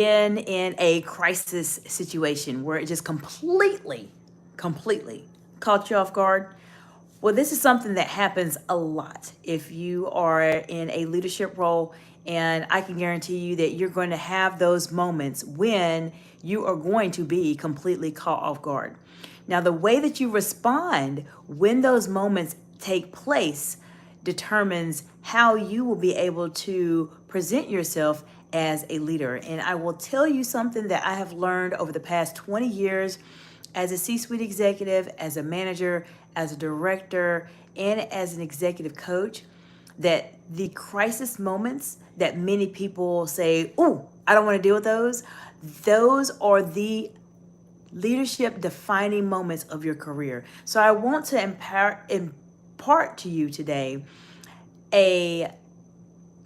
in a crisis situation where it just completely caught you off guard? Well, this is something that happens a lot if you are in a leadership role, and I can guarantee you that you're going to have those moments when you are going to be completely caught off guard. Now, the way that you respond when those moments take place determines how you will be able to present yourself as a leader. And I will tell you something that I have learned over the past 20 years as a C-suite executive, as a manager, as a director, and as an executive coach, that the crisis moments that many people say, "Oh, I don't want to deal with those are the leadership defining moments of your career." So I want to impart to you today a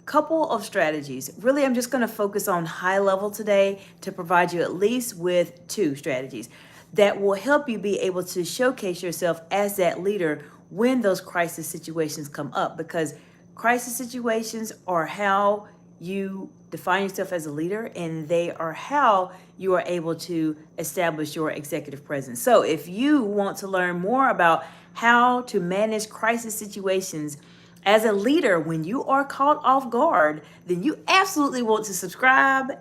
couple of strategies. Really, I'm just going to focus on high level today to provide you at least with two strategies that will help you be able to showcase yourself as that leader when those crisis situations come up, because crisis situations are how you define yourself as a leader, and they are how you are able to establish your executive presence. So if you want to learn more about how to manage crisis situations as a leader when you are caught off guard, then you absolutely want to subscribe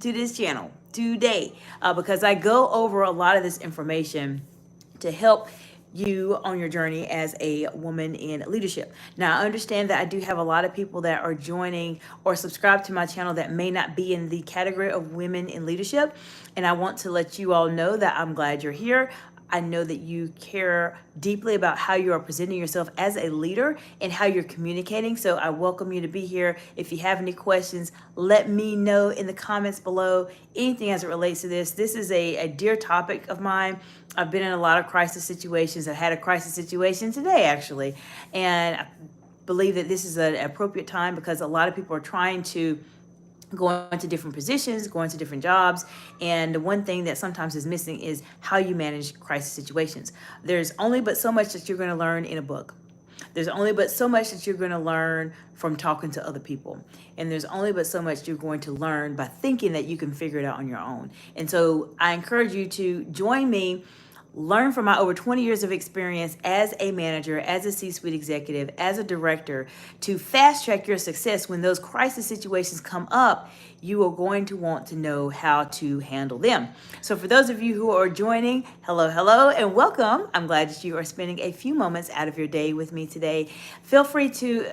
to this channel today, because I go over a lot of this information to help you on your journey as a woman in leadership. Now, I understand that I do have a lot of people that are joining or subscribe to my channel that may not be in the category of women in leadership. And I want to let you all know that I'm glad you're here. I know that you care deeply about how you are presenting yourself as a leader and how you're communicating. So I welcome you to be here. If you have any questions, let me know in the comments below. Anything as it relates to this. This is a dear topic of mine. I've been in a lot of crisis situations. I had a crisis situation today, actually. And I believe that this is an appropriate time because a lot of people are trying to go into different positions, go into different jobs. And the one thing that sometimes is missing is how you manage crisis situations. There's only but so much that you're going to learn in a book. There's only but so much that you're going to learn from talking to other people. And there's only but so much you're going to learn by thinking that you can figure it out on your own. And so I encourage you to join me, learn from my over 20 years of experience as a manager, as a C-suite executive, as a director, to fast track your success when those crisis situations come up. You are going to want to know how to handle them. So for those of you who are joining, hello, and welcome. I'm glad that you are spending a few moments out of your day with me today. Feel free to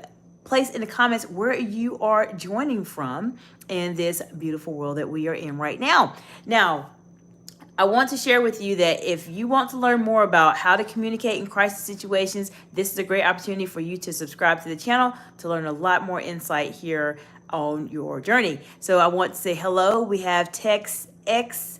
place in the comments where you are joining from in this beautiful world that we are in right now. Now, I want to share with you that if you want to learn more about how to communicate in crisis situations, this is a great opportunity for you to subscribe to the channel to learn a lot more insight here on your journey. So I want to say hello. We have TexX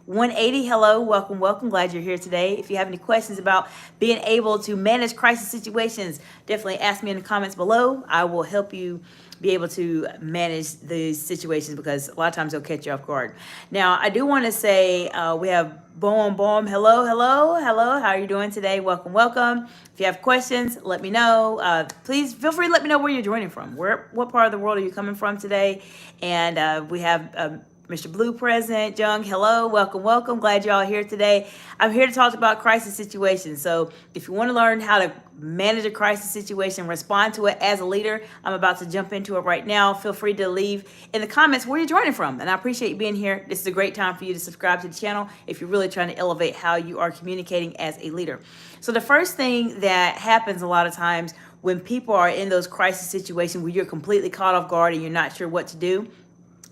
180. Hello, welcome. Glad you're here today. If you have any questions about being able to manage crisis situations, definitely ask me in the comments below. I will help you be able to manage these situations because a lot of times they'll catch you off guard. Now, I do want to say we have Boom. Hello. How are you doing today? Welcome. If you have questions, let me know. Please feel free to let me know where you're joining from. What part of the world are you coming from today? And we have Mr. Blue present. Jung, hello, welcome. Glad you're all here today. I'm here to talk about crisis situations. So if you want to learn how to manage a crisis situation, respond to it as a leader, I'm about to jump into it right now. Feel free to leave in the comments where you're joining from. And I appreciate you being here. This is a great time for you to subscribe to the channel if you're really trying to elevate how you are communicating as a leader. So the first thing that happens a lot of times when people are in those crisis situations where you're completely caught off guard and you're not sure what to do,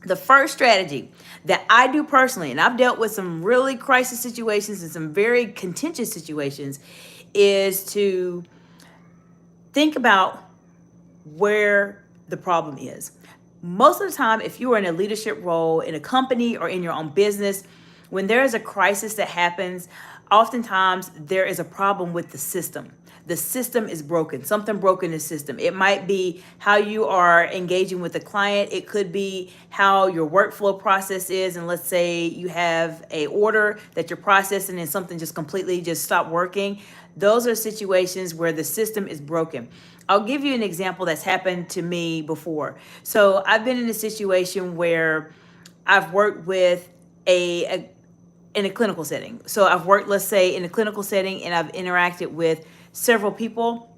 the first strategy that I do personally, and I've dealt with some really crisis situations and some very contentious situations, is to think about where the problem is. Most of the time, if you are in a leadership role in a company or in your own business, when there is a crisis that happens, oftentimes there is a problem with the system. The system is broken. Something broken in the system. It might be how you are engaging with the client. It could be how your workflow process is. And let's say you have a order that you're processing and something just completely just stopped working. Those are situations where the system is broken. I'll give you an example that's happened to me before. So I've been in a situation where I've worked with a in a clinical setting. So I've worked, let's say, in a clinical setting, and I've interacted with several people.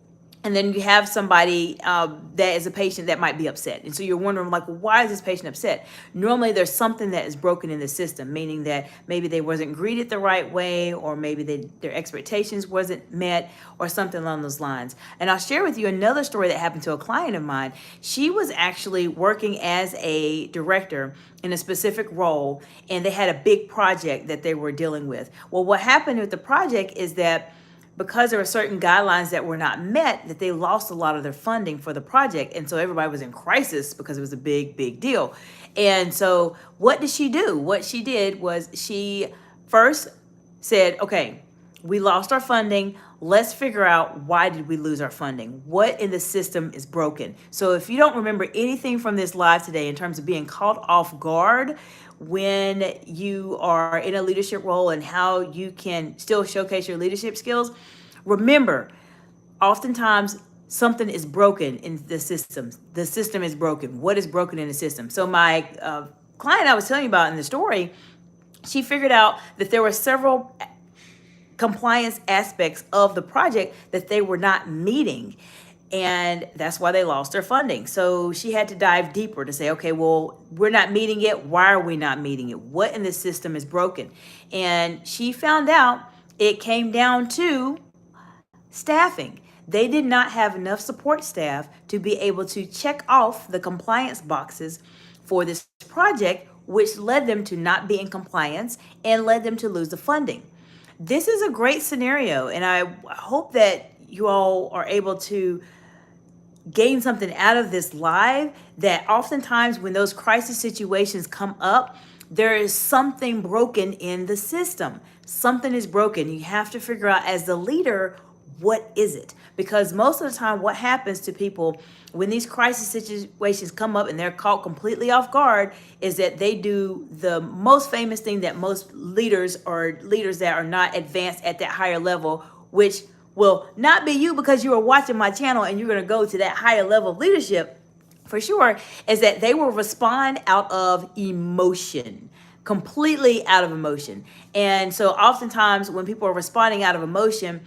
And then you have somebody that is a patient that might be upset. And so you're wondering, like, well, why is this patient upset? Normally there's something that is broken in the system, meaning that maybe they wasn't greeted the right way, or maybe their expectations wasn't met, or something along those lines. And I'll share with you another story that happened to a client of mine. She was actually working as a director in a specific role, and they had a big project that they were dealing with. Well, what happened with the project is that because there were certain guidelines that were not met, that they lost a lot of their funding for the project. And so everybody was in crisis because it was a big, big deal. And so what did she do? What she did was she first said, okay, we lost our funding. Let's figure out, why did we lose our funding? What in the system is broken? So if you don't remember anything from this live today in terms of being caught off guard when you are in a leadership role and how you can still showcase your leadership skills, remember, oftentimes something is broken in the system. The system is broken. What is broken in the system? So my client I was telling you about in the story, she figured out that there were several compliance aspects of the project that they were not meeting. And that's why they lost their funding. So she had to dive deeper to say, okay, well, we're not meeting it. Why are we not meeting it? What in the system is broken? And she found out it came down to staffing. They did not have enough support staff to be able to check off the compliance boxes for this project, which led them to not be in compliance and led them to lose the funding. This is a great scenario, and I hope that you all are able to gain something out of this live, that oftentimes when those crisis situations come up, there is something broken in the system. Something is broken. You have to figure out, as the leader, what is it? Because most of the time what happens to people when these crisis situations come up and they're caught completely off guard is that they do the most famous thing that most leaders, or leaders that are not advanced at that higher level, which will not be you because you are watching my channel and you're going to go to that higher level of leadership for sure, is that they will respond out of emotion, completely out of emotion. And so oftentimes when people are responding out of emotion,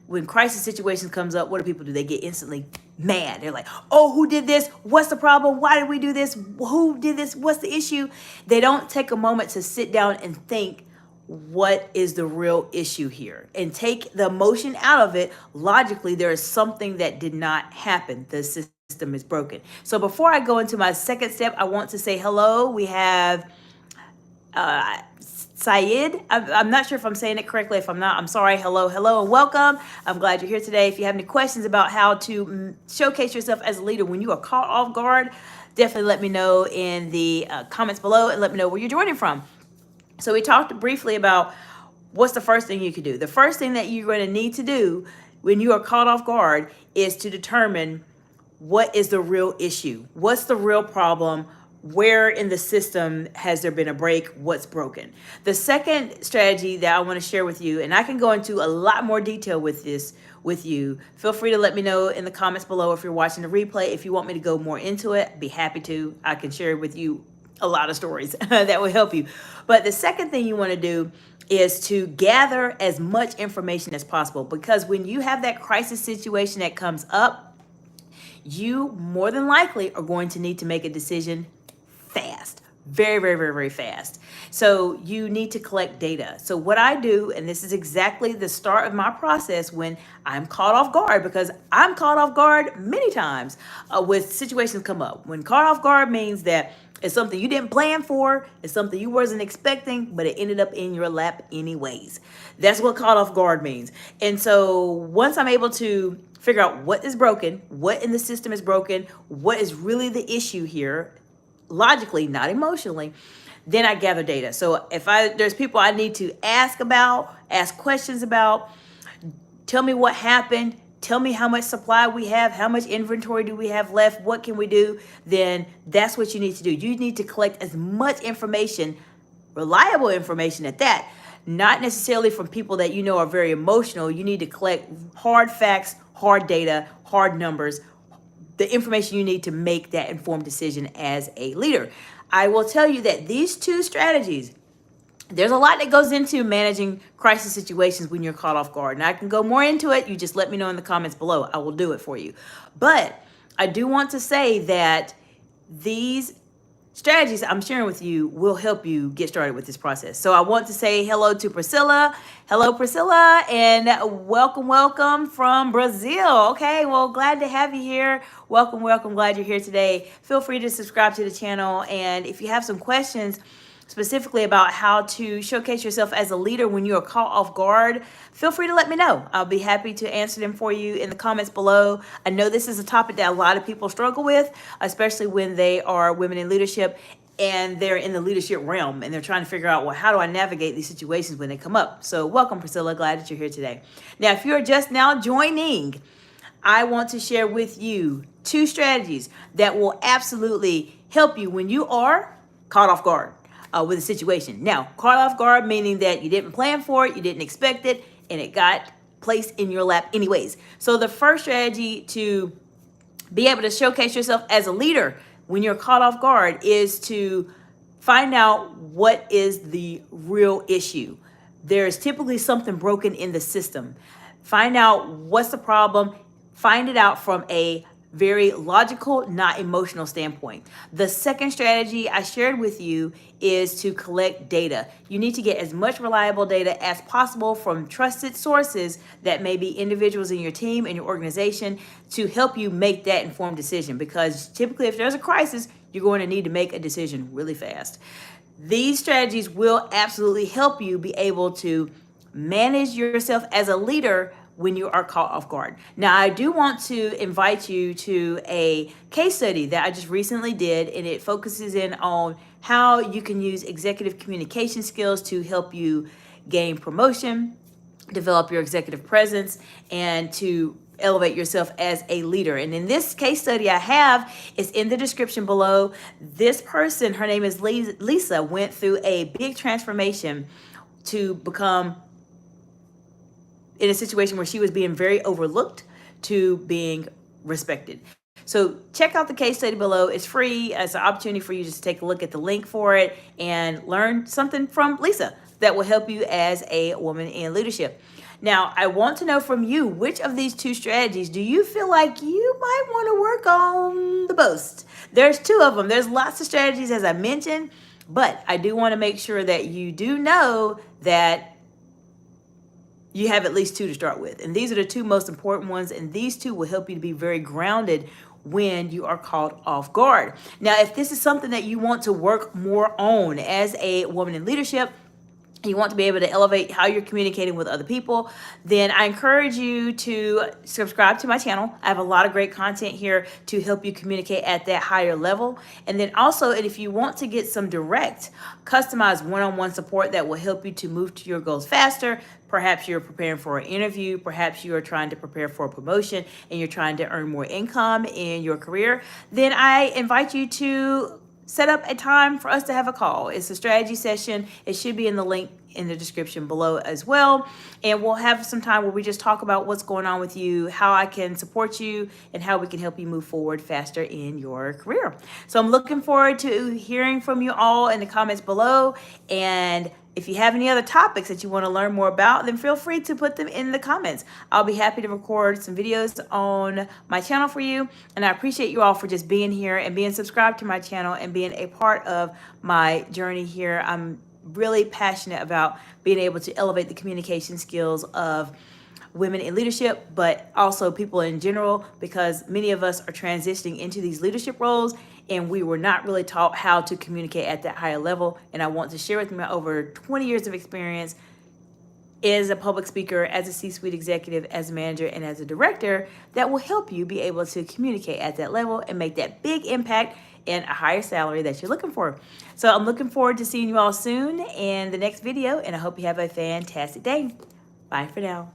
when crisis situations comes up, what do people do? They get instantly mad. They're like, oh, who did this? What's the problem? Why did we do this? Who did this? What's the issue? They don't take a moment to sit down and think, what is the real issue here? And take the emotion out of it. Logically, there is something that did not happen. The system is broken. So before I go into my second step, I want to say hello. We have Syed. I'm not sure if I'm saying it correctly. If I'm not, I'm sorry. Hello, hello, and welcome. I'm glad you're here today. If you have any questions about how to showcase yourself as a leader when you are caught off guard, definitely let me know in the comments below, and let me know where you're joining from. So we talked briefly about what's the first thing you could do. The first thing that you're going to need to do when you are caught off guard is to determine what is the real issue. What's the real problem? Where in the system has there been a break? What's broken? The second strategy that I want to share with you, and I can go into a lot more detail with this with you, feel free to let me know in the comments below if you're watching the replay. If you want me to go more into it, I'd be happy to. I can share with you a lot of stories that will help you. But the second thing you want to do is to gather as much information as possible, because when you have that crisis situation that comes up, you more than likely are going to need to make a decision fast, very, very, very, very fast. So you need to collect data. So what I do, and this is exactly the start of my process when I'm caught off guard, because I'm caught off guard many times with situations come up. When caught off guard means that it's something you didn't plan for, it's something you wasn't expecting, but it ended up in your lap anyways. That's what caught off guard means. And so once I'm able to figure out what is broken, what in the system is broken, what is really the issue here, logically, not emotionally, then I gather data. So if there's people I need to ask questions about, tell me what happened, tell me how much supply we have, how much inventory do we have left, what can we do, then that's what you need to do. You need to collect as much information, reliable information at that, not necessarily from people that you know are very emotional. You need to collect hard facts, hard data, hard numbers, the information you need to make that informed decision as a leader. I will tell you that these two strategies, there's a lot that goes into managing crisis situations when you're caught off guard. And I can go more into it. You just let me know in the comments below. I will do it for you. But I do want to say that these strategies I'm sharing with you will help you get started with this process. So I want to say hello to Priscilla. Hello, Priscilla, and welcome from Brazil. Okay, well, glad to have you here. Welcome. Glad you're here today. Feel free to subscribe to the channel. And if you have some questions specifically about how to showcase yourself as a leader when you are caught off guard, feel free to let me know. I'll be happy to answer them for you in the comments below. I know this is a topic that a lot of people struggle with, especially when they are women in leadership and they're in the leadership realm and they're trying to figure out, well, how do I navigate these situations when they come up? So welcome, Priscilla. Glad that you're here today. Now, if you're just now joining, I want to share with you 2 strategies that will absolutely help you when you are caught off guard with a situation. Now, caught off guard meaning that you didn't plan for it, you didn't expect it, and it got placed in your lap anyways. So the first strategy to be able to showcase yourself as a leader when you're caught off guard is to find out what is the real issue. There's typically something broken in the system. Find out what's the problem. Find it out from a very logical, not emotional standpoint. The second strategy I shared with you is to collect data. You need to get as much reliable data as possible from trusted sources that may be individuals in your team and your organization to help you make that informed decision, because typically if there's a crisis, you're going to need to make a decision really fast. These strategies will absolutely help you be able to manage yourself as a leader when you are caught off guard. Now, I do want to invite you to a case study that I just recently did, and it focuses in on how you can use executive communication skills to help you gain promotion, develop your executive presence, and to elevate yourself as a leader. And in this case study I have, it's in the description below. This person, her name is Lisa, went through a big transformation to become in a situation where she was being very overlooked to being respected. So check out the case study below. It's free. It's an opportunity for you just to take a look at the link for it and learn something from Lisa that will help you as a woman in leadership. Now, I want to know from you, which of these 2 strategies do you feel like you might want to work on the most? There's 2 of them. There's lots of strategies, as I mentioned, but I do want to make sure that you do know that you have at least 2 to start with. And these are the 2 most important ones. And these 2 will help you to be very grounded when you are caught off guard. Now, if this is something that you want to work more on as a woman in leadership, you want to be able to elevate how you're communicating with other people, then I encourage you to subscribe to my channel. I have a lot of great content here to help you communicate at that higher level. And then also, and if you want to get some direct, customized one-on-one support that will help you to move to your goals faster, perhaps you're preparing for an interview, perhaps you are trying to prepare for a promotion and you're trying to earn more income in your career, then I invite you to set up a time for us to have a call. It's a strategy session. It should be in the link in the description below as well. And we'll have some time where we just talk about what's going on with you, how I can support you, and how we can help you move forward faster in your career. So I'm looking forward to hearing from you all in the comments below. And if you have any other topics that you want to learn more about, then feel free to put them in the comments. I'll be happy to record some videos on my channel for you. And I appreciate you all for just being here and being subscribed to my channel and being a part of my journey here. I'm really passionate about being able to elevate the communication skills of women in leadership, but also people in general, because many of us are transitioning into these leadership roles and we were not really taught how to communicate at that higher level. And I want to share with you my over 20 years of experience as a public speaker, as a C-suite executive, as a manager, and as a director that will help you be able to communicate at that level and make that big impact and a higher salary that you're looking for. So I'm looking forward to seeing you all soon in the next video, and I hope you have a fantastic day. Bye for now.